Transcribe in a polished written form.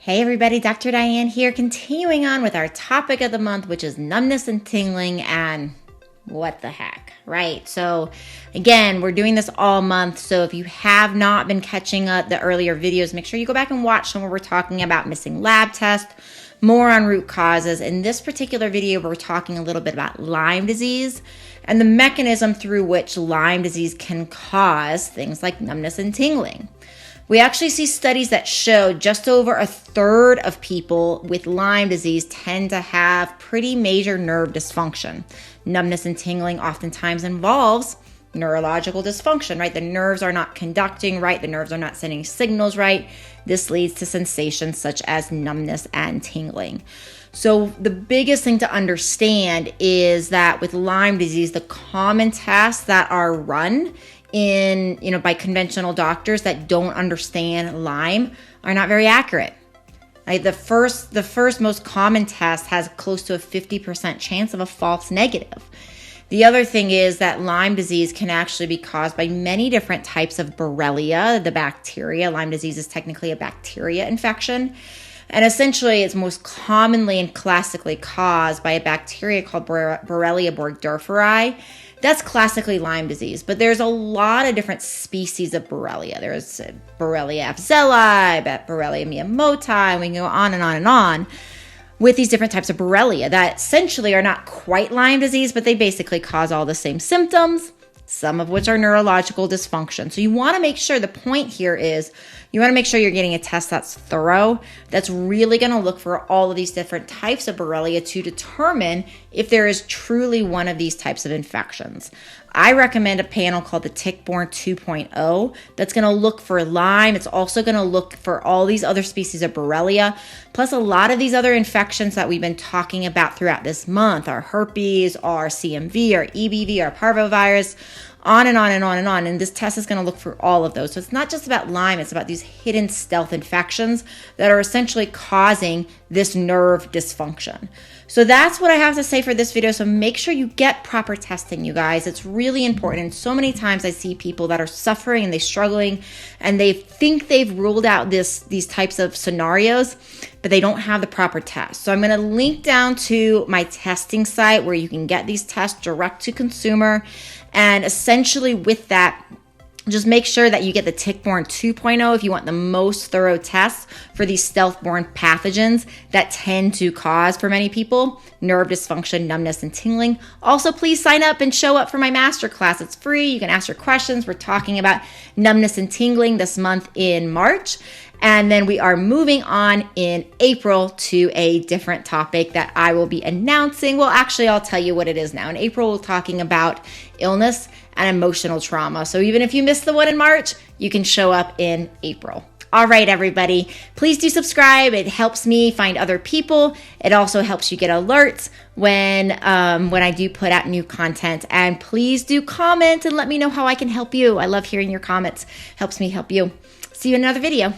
Hey everybody, Dr. Diane here, continuing on with our topic of the month, which is numbness and tingling, and what the heck, right? So again, we're doing this all month, so if you have not been catching up the earlier videos, make sure you go back and watch them where we're talking about missing lab tests, more on root causes. In this particular video, we're talking a little bit about Lyme disease and the mechanism through which Lyme disease can cause things like numbness and tingling. We actually see studies that show just over a third of people with Lyme disease tend to have pretty major nerve dysfunction. Numbness and tingling oftentimes involves neurological dysfunction, right? The nerves are not conducting right. The nerves are not sending signals right. This leads to sensations such as numbness and tingling. So the biggest thing to understand is that with Lyme disease, the common tests that are run by conventional doctors that don't understand Lyme are not very accurate. Right? The first most common test has close to a 50% chance of a false negative. The other thing is that Lyme disease can actually be caused by many different types of borrelia, the bacteria. Lyme disease is technically a bacteria infection. And essentially, it's most commonly and classically caused by a bacteria called borrelia burgdorferi. That's classically Lyme disease, but there's a lot of different species of borrelia. There's borrelia afzelii, borrelia miyamotoi, and we can go on and on and on with these different types of borrelia that essentially are not quite Lyme disease, but they basically cause all the same symptoms, some of which are neurological dysfunction. So you want to make sure, the point here is you want to make sure you're getting a test that's thorough, that's really going to look for all of these different types of borrelia to determine if there is truly one of these types of infections. I recommend a panel called the Tick-Borne 2.0 that's going to look for Lyme. It's also going to look for all these other species of borrelia, plus a lot of these other infections that we've been talking about throughout this month, our herpes, our CMV, our EBV, our parvovirus, on and on and on and on. And this test is going to look for all of those. So it's not just about Lyme, it's about these hidden stealth infections that are essentially causing this nerve dysfunction. So that's what I have to say for this video. So make sure you get proper testing, you guys. It's really important. And so many times I see people that are suffering and they're struggling and they think they've ruled out these types of scenarios, but they don't have the proper test. So I'm going to link down to my testing site where you can get these tests direct to consumer. And essentially with that, just make sure that you get the Tick-Borne 2.0 if you want the most thorough tests for these stealth-borne pathogens that tend to cause, for many people, nerve dysfunction, numbness, and tingling. Also, please sign up and show up for my masterclass. It's free. You can ask your questions. We're talking about numbness and tingling this month in March. And then we are moving on in April to a different topic that I will be announcing. Well, actually, I'll tell you what it is now. In April, we're talking about illness and emotional trauma. So even if you missed the one in March, you can show up in April. All right, everybody, please do subscribe. It helps me find other people. It also helps you get alerts when I do put out new content. And please do comment and let me know how I can help you. I love hearing your comments. Helps me help you. See you in another video.